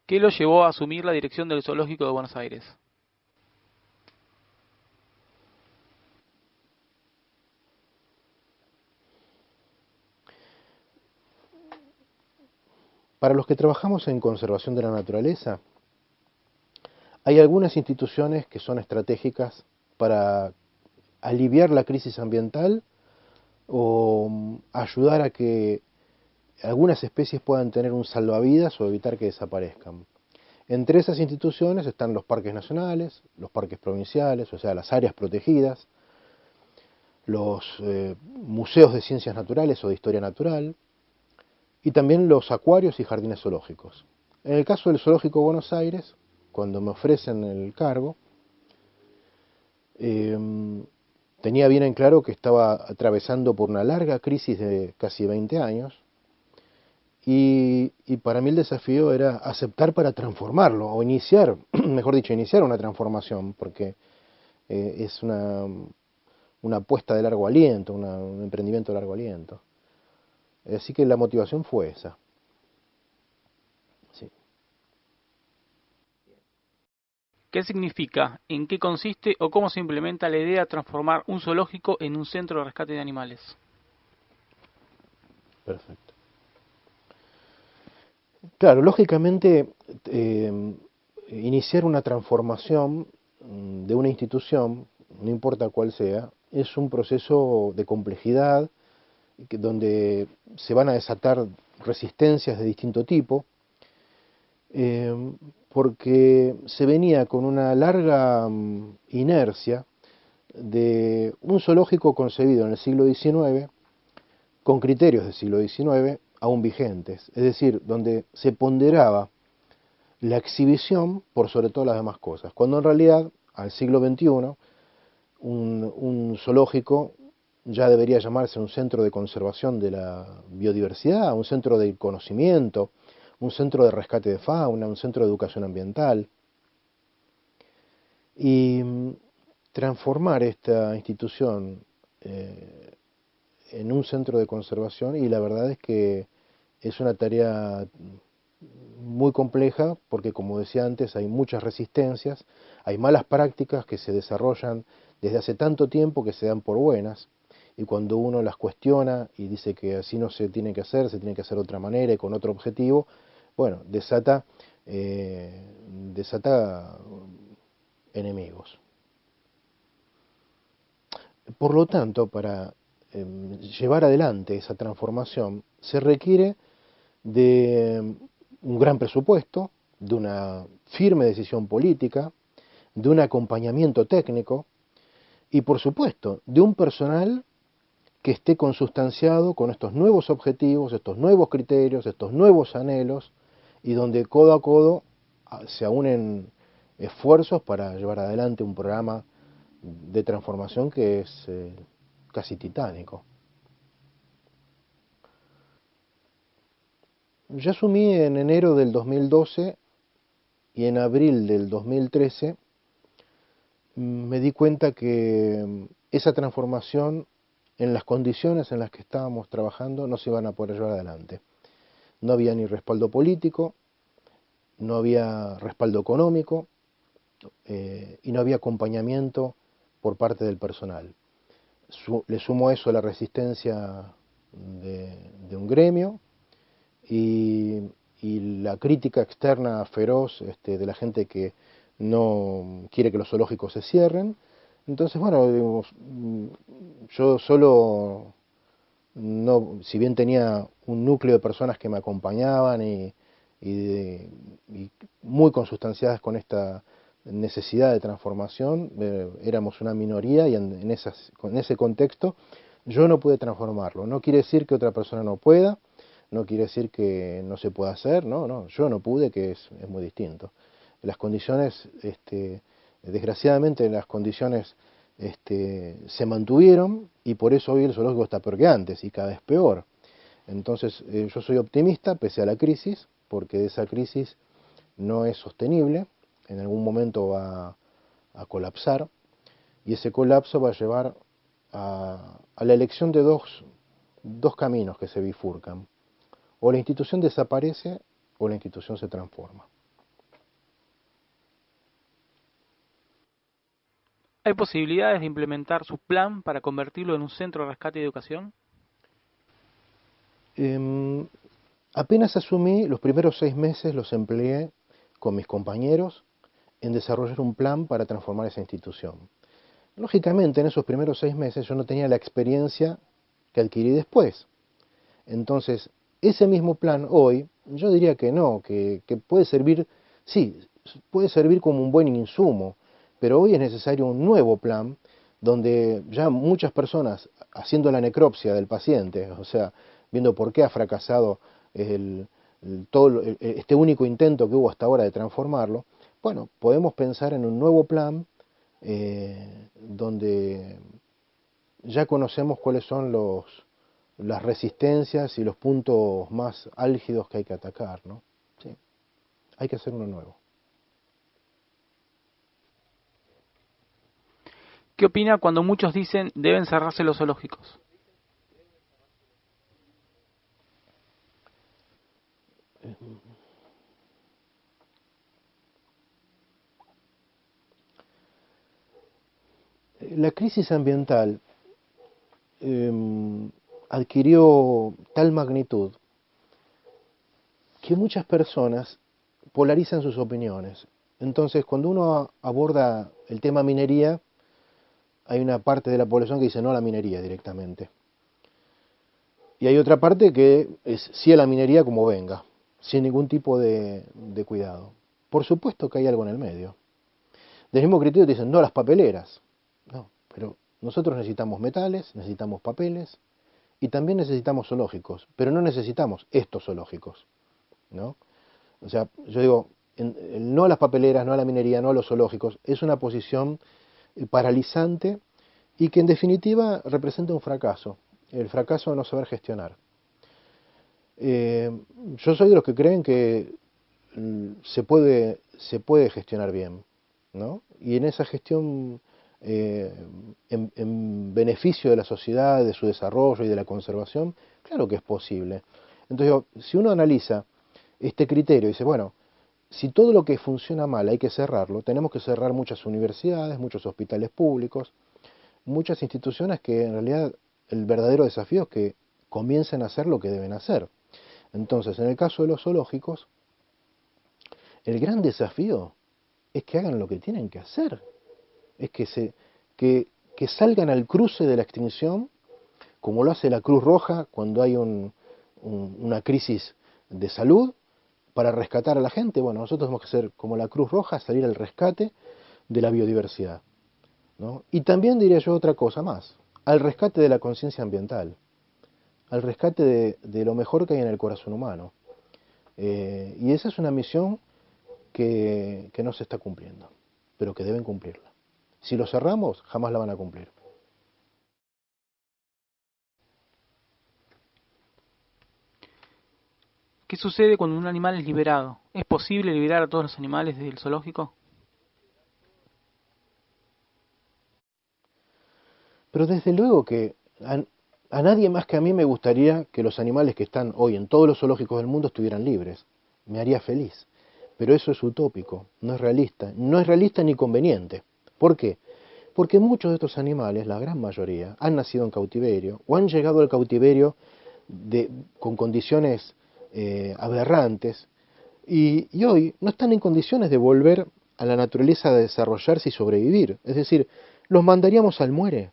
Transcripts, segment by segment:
¿Qué lo llevó a asumir la dirección del Zoológico de Buenos Aires? Para los que trabajamos en conservación de la naturaleza, hay algunas instituciones que son estratégicas para aliviar la crisis ambiental o ayudar a que algunas especies puedan tener un salvavidas o evitar que desaparezcan. Entre esas instituciones están los parques nacionales, los parques provinciales, o sea, las áreas protegidas, los museos de ciencias naturales o de historia natural, y también los acuarios y jardines zoológicos. En el caso del Zoológico de Buenos Aires, cuando me ofrecen el cargo, eh, tenía bien en claro que estaba atravesando por una larga crisis de casi 20 años, y para mí el desafío era aceptar para transformarlo, o iniciar, mejor dicho, iniciar una transformación, porque es una apuesta de largo aliento, un emprendimiento de largo aliento. Así que la motivación fue esa. Sí. ¿Qué significa, en qué consiste o cómo se implementa la idea de transformar un zoológico en un centro de rescate de animales? Perfecto. Claro, lógicamente, iniciar una transformación de una institución, no importa cuál sea, es un proceso de complejidad donde se van a desatar resistencias de distinto tipo, eh, porque se venía con una larga inercia de un zoológico concebido en el siglo XIX con criterios del siglo XIX aún vigentes, es decir, donde se ponderaba la exhibición por sobre todas las demás cosas, cuando en realidad al siglo XXI un zoológico ya debería llamarse un centro de conservación de la biodiversidad, un centro de conocimiento, un centro de rescate de fauna, un centro de educación ambiental. Y transformar esta institución en un centro de conservación, y la verdad es que es una tarea muy compleja porque, como decía antes, hay muchas resistencias, hay malas prácticas que se desarrollan desde hace tanto tiempo que se dan por buenas, y cuando uno las cuestiona y dice que así no se tiene que hacer, se tiene que hacer de otra manera y con otro objetivo, bueno, desata enemigos. Por lo tanto, para llevar adelante esa transformación se requiere de un gran presupuesto, de una firme decisión política, de un acompañamiento técnico y, por supuesto, de un personal que esté consustanciado con estos nuevos objetivos, estos nuevos criterios, estos nuevos anhelos, y donde codo a codo se unen esfuerzos para llevar adelante un programa de transformación que es casi titánico. Yo asumí en enero del 2012 y en abril del 2013 me di cuenta que esa transformación en las condiciones en las que estábamos trabajando no se iban a poder llevar adelante. No había ni respaldo político, no había respaldo económico y no había acompañamiento por parte del personal. Le sumo a eso la resistencia de un gremio y, y la crítica externa feroz de la gente que no quiere que los zoológicos se cierren. Entonces, bueno, digamos, yo solo, no, si bien tenía un núcleo de personas que me acompañaban y muy consustanciadas con esta necesidad de transformación, éramos una minoría y en ese contexto yo no pude transformarlo. No quiere decir que otra persona no pueda, no quiere decir que no se pueda hacer, no, no, yo no pude, que es muy distinto. Las condiciones, desgraciadamente las condiciones se mantuvieron y por eso hoy el zoológico está peor que antes y cada vez peor. Entonces yo soy optimista pese a la crisis, porque esa crisis no es sostenible, en algún momento va a colapsar y ese colapso va a llevar a la elección de dos caminos que se bifurcan. O la institución desaparece o la institución se transforma. ¿Hay posibilidades de implementar su plan para convertirlo en un centro de rescate y educación? Em, Apenas asumí, los primeros 6 meses los empleé con mis compañeros en desarrollar un plan para transformar esa institución. Lógicamente, en esos primeros 6 meses yo no tenía la experiencia que adquirí después. Entonces, ese mismo plan hoy, yo diría que no, que puede servir, sí, puede servir como un buen insumo, pero hoy es necesario un nuevo plan donde ya muchas personas haciendo la necropsia del paciente, o sea, viendo por qué ha fracasado este único intento que hubo hasta ahora de transformarlo, bueno, podemos pensar en un nuevo plan donde ya conocemos cuáles son las resistencias y los puntos más álgidos que hay que atacar, ¿no? Sí, hay que hacer uno nuevo. ¿Qué opina cuando muchos dicen deben cerrarse los zoológicos? La crisis ambiental adquirió tal magnitud que muchas personas polarizan sus opiniones. Entonces, cuando uno aborda el tema minería, hay una parte de la población que dice no a la minería directamente. Y hay otra parte que es sí a la minería como venga, sin ningún tipo de cuidado. Por supuesto que hay algo en el medio. Del mismo criterio te dicen no a las papeleras. No, pero nosotros necesitamos metales, necesitamos papeles y también necesitamos zoológicos, pero no necesitamos estos zoológicos, ¿no? O sea, yo digo, el no a las papeleras, no a la minería, no a los zoológicos, es una posición paralizante y que en definitiva representa un fracaso, el fracaso de no saber gestionar. Yo soy de los que creen que se puede gestionar bien, ¿no? Y en esa gestión, en beneficio de la sociedad, de su desarrollo y de la conservación, claro que es posible. Entonces, si uno analiza este criterio y dice, bueno, si todo lo que funciona mal hay que cerrarlo, tenemos que cerrar muchas universidades, muchos hospitales públicos, muchas instituciones que en realidad el verdadero desafío es que comiencen a hacer lo que deben hacer. Entonces, en el caso de los zoológicos, el gran desafío es que hagan lo que tienen que hacer, es que salgan al cruce de la extinción, como lo hace la Cruz Roja cuando hay una crisis de salud, para rescatar a la gente. Bueno, nosotros tenemos que ser como la Cruz Roja, salir al rescate de la biodiversidad, ¿no? Y también diría yo otra cosa más, al rescate de la conciencia ambiental, al rescate de lo mejor que hay en el corazón humano. Y esa es una misión que no se está cumpliendo, pero que deben cumplirla. Si lo cerramos, jamás la van a cumplir. ¿Qué sucede cuando un animal es liberado? ¿Es posible liberar a todos los animales del zoológico? Pero desde luego que a nadie más que a mí me gustaría que los animales que están hoy en todos los zoológicos del mundo estuvieran libres. Me haría feliz. Pero eso es utópico, no es realista. No es realista ni conveniente. ¿Por qué? Porque muchos de estos animales, la gran mayoría, han nacido en cautiverio o han llegado al cautiverio con condiciones aberrantes y hoy no están en condiciones de volver a la naturaleza de desarrollarse y sobrevivir. Es decir, los mandaríamos al muere,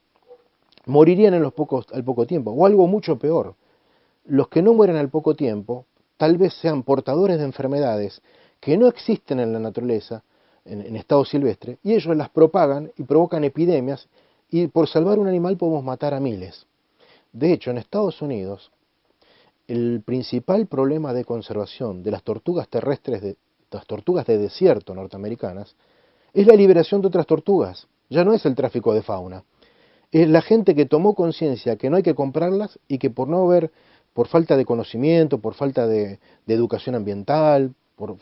morirían al poco tiempo, o algo mucho peor. Los que no mueren al poco tiempo tal vez sean portadores de enfermedades que no existen en la naturaleza, en estado silvestre, y ellos las propagan y provocan epidemias, y por salvar un animal podemos matar a miles. De hecho, en Estados Unidos, el principal problema de conservación de las tortugas terrestres, de las tortugas de desierto norteamericanas, es la liberación de otras tortugas, ya no es el tráfico de fauna. Es la gente que tomó conciencia que no hay que comprarlas y que por no haber, por falta de conocimiento, por falta de educación ambiental, por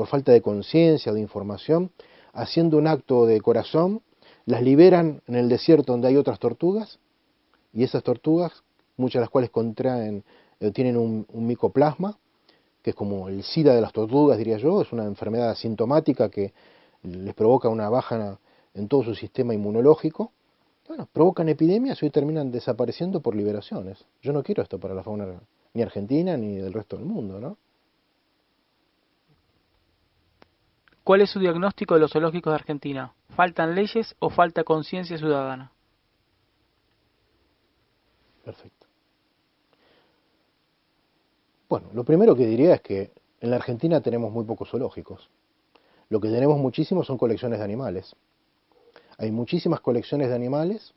falta de conciencia, de información, haciendo un acto de corazón, las liberan en el desierto donde hay otras tortugas, y esas tortugas, muchas de las cuales tienen un micoplasma, que es como el SIDA de las tortugas, diría yo, es una enfermedad asintomática que les provoca una baja en todo su sistema inmunológico. Bueno, provocan epidemias y hoy terminan desapareciendo por liberaciones. Yo no quiero esto para la fauna ni argentina ni del resto del mundo, ¿no? ¿Cuál es su diagnóstico de los zoológicos de Argentina? ¿Faltan leyes o falta conciencia ciudadana? Perfecto. Bueno, lo primero que diría es que en la Argentina tenemos muy pocos zoológicos. Lo que tenemos muchísimos son colecciones de animales. Hay muchísimas colecciones de animales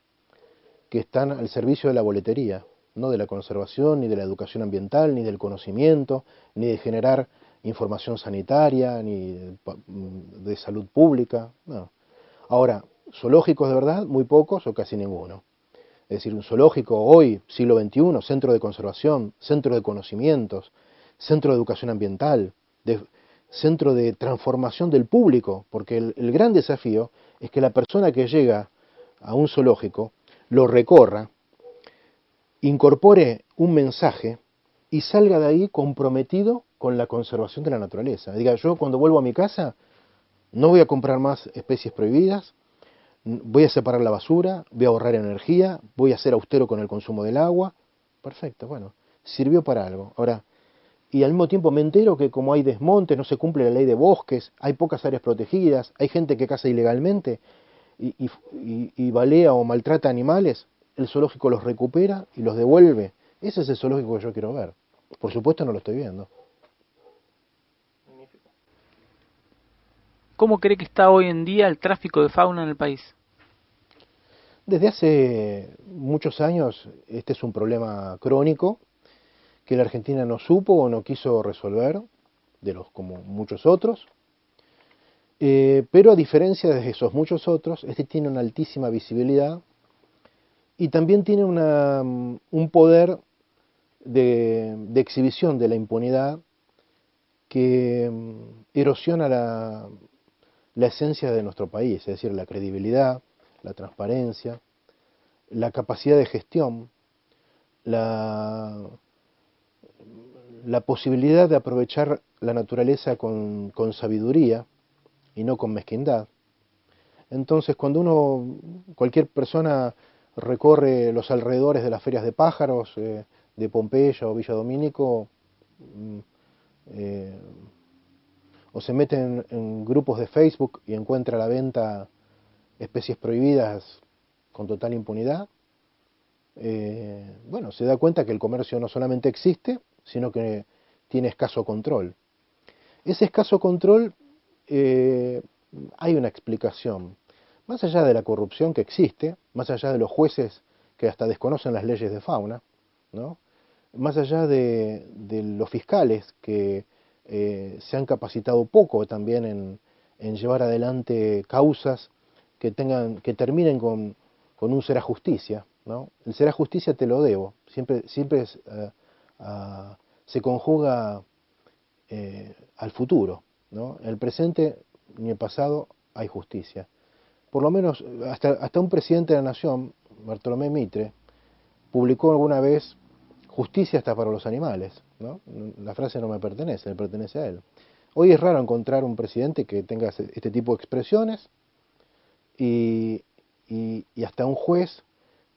que están al servicio de la boletería, no de la conservación, ni de la educación ambiental, ni del conocimiento, ni de generar información sanitaria, ni de salud pública. No. Ahora, zoológicos de verdad, muy pocos o casi ninguno. Es decir, un zoológico hoy, siglo XXI, centro de conservación, centro de conocimientos, centro de educación ambiental, centro de transformación del público, porque el gran desafío es que la persona que llega a un zoológico lo recorra, incorpore un mensaje y salga de ahí comprometido con la conservación de la naturaleza. Diga, yo cuando vuelvo a mi casa no voy a comprar más especies prohibidas, voy a separar la basura, voy a ahorrar energía, voy a ser austero con el consumo del agua. Perfecto, bueno, sirvió para algo. Ahora, y al mismo tiempo me entero que como hay desmonte, no se cumple la ley de bosques, hay pocas áreas protegidas, hay gente que caza ilegalmente y balea o maltrata animales, el zoológico los recupera y los devuelve. Ese es el zoológico que yo quiero ver. Por supuesto no lo estoy viendo. ¿Cómo cree que está hoy en día el tráfico de fauna en el país? Desde hace muchos años este es un problema crónico que la Argentina no supo o no quiso resolver, como muchos otros. Pero a diferencia de esos muchos otros, este tiene una altísima visibilidad y también tiene un poder de exhibición de la impunidad que erosiona la esencia de nuestro país, es decir, la credibilidad, la transparencia, la capacidad de gestión, la posibilidad de aprovechar la naturaleza con sabiduría y no con mezquindad. Entonces, cuando cualquier persona recorre los alrededores de las ferias de pájaros de Pompeya o Villa Domínico, eh, o se mete en grupos de Facebook y encuentra a la venta especies prohibidas con total impunidad, bueno, se da cuenta que el comercio no solamente existe, sino que tiene escaso control. Ese escaso control, hay una explicación. Más allá de la corrupción que existe, más allá de los jueces que hasta desconocen las leyes de fauna, ¿no? Más allá de los fiscales que se han capacitado poco también en llevar adelante causas que terminen con un será justicia, ¿no? El será justicia te lo debo, siempre se conjuga al futuro, ¿no? En el presente ni el pasado hay justicia. Por lo menos hasta un presidente de la nación, Bartolomé Mitre, publicó alguna vez justicia hasta para los animales, ¿no? La frase no me pertenece, le pertenece a él. Hoy es raro encontrar un presidente que tenga este tipo de expresiones y, y hasta un juez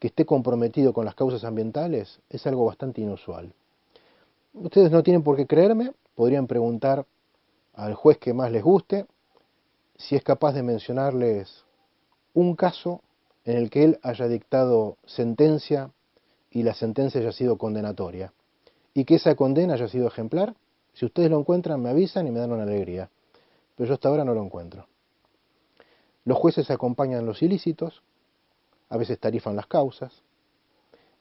que esté comprometido con las causas ambientales es algo bastante inusual. Ustedes no tienen por qué creerme, podrían preguntar al juez que más les guste si es capaz de mencionarles un caso en el que él haya dictado sentencia y la sentencia haya sido condenatoria y que esa condena haya sido ejemplar. Si ustedes lo encuentran me avisan y me dan una alegría, pero yo hasta ahora no lo encuentro. Los jueces acompañan los ilícitos, a veces tarifan las causas,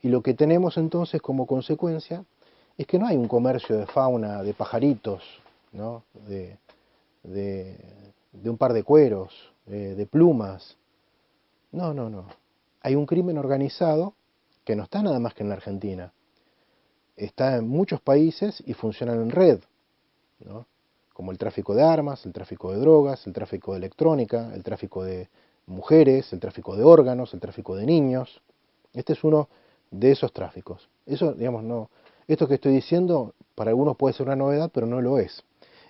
y lo que tenemos entonces como consecuencia es que no hay un comercio de fauna, de pajaritos, ¿no? de un par de cueros, de plumas. No, no, no. Hay un crimen organizado que no está nada más que en la Argentina. Está en muchos países y funciona en red, ¿no? Como el tráfico de armas, el tráfico de drogas, el tráfico de electrónica, el tráfico de mujeres, el tráfico de órganos, el tráfico de niños. Este es uno de esos tráficos. Eso, digamos, no. Esto que estoy diciendo para algunos puede ser una novedad, pero no lo es.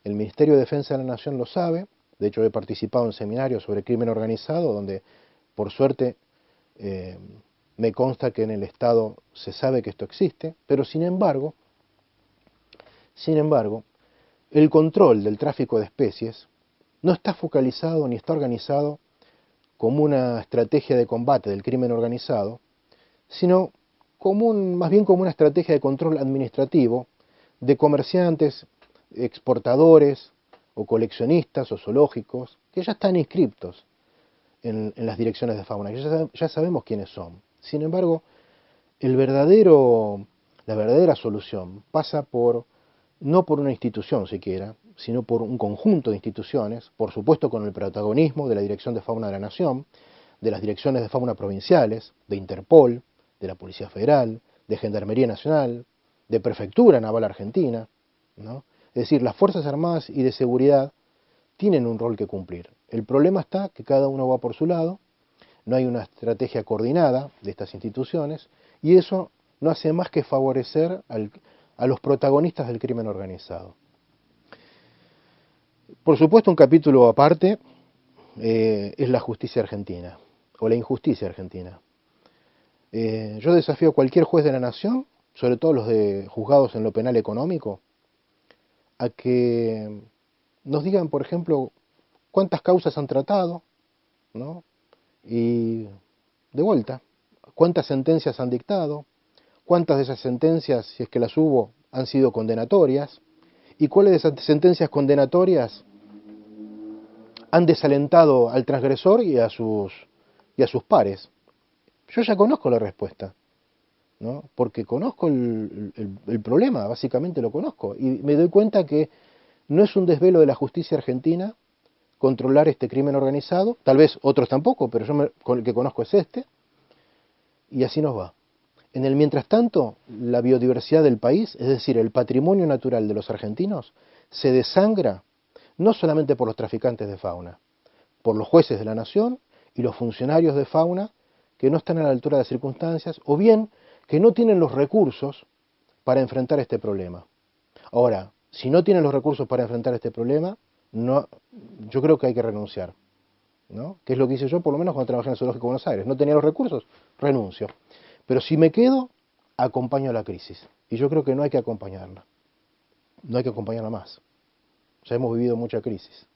El Ministerio de Defensa de la Nación lo sabe, De hecho, he participado en seminarios sobre crimen organizado, donde, por suerte, me consta que en el Estado se sabe que esto existe, pero sin embargo, el control del tráfico de especies no está focalizado ni está organizado como una estrategia de combate del crimen organizado, sino más bien como una estrategia de control administrativo de comerciantes, exportadores o coleccionistas o zoológicos que ya están inscriptos en las direcciones de fauna, ya sabemos quiénes son. Sin embargo, la verdadera solución pasa no por una institución siquiera, sino por un conjunto de instituciones, por supuesto con el protagonismo de la Dirección de Fauna de la Nación, de las direcciones de fauna provinciales, de Interpol, de la Policía Federal, de Gendarmería Nacional, de Prefectura Naval Argentina, ¿no? Es decir, las Fuerzas Armadas y de Seguridad tienen un rol que cumplir. El problema está que cada uno va por su lado, no hay una estrategia coordinada de estas instituciones, y eso no hace más que favorecer a los protagonistas del crimen organizado. Por supuesto, un capítulo aparte es la justicia argentina, o la injusticia argentina. Yo desafío a cualquier juez de la nación, sobre todo los juzgados en lo penal económico, a que nos digan, por ejemplo, cuántas causas han tratado, ¿no? Y de vuelta, cuántas sentencias han dictado, cuántas de esas sentencias, si es que las hubo, han sido condenatorias, y cuáles de esas sentencias condenatorias han desalentado al transgresor y a sus pares. Yo ya conozco la respuesta, ¿no? Porque conozco el problema, básicamente lo conozco, y me doy cuenta que no es un desvelo de la justicia argentina controlar este crimen organizado, tal vez otros tampoco, pero el que conozco es este, y así nos va. En el mientras tanto, la biodiversidad del país, es decir, el patrimonio natural de los argentinos, se desangra no solamente por los traficantes de fauna, por los jueces de la nación y los funcionarios de fauna que no están a la altura de las circunstancias, o bien que no tienen los recursos para enfrentar este problema. Ahora, si no tienen los recursos para enfrentar este problema, yo creo que hay que renunciar, ¿no? Que es lo que hice yo, por lo menos cuando trabajé en el Zoológico de Buenos Aires. No tenía los recursos, renuncio. Pero si me quedo, acompaño a la crisis. Y yo creo que no hay que acompañarla. No hay que acompañarla más. Ya hemos vivido mucha crisis.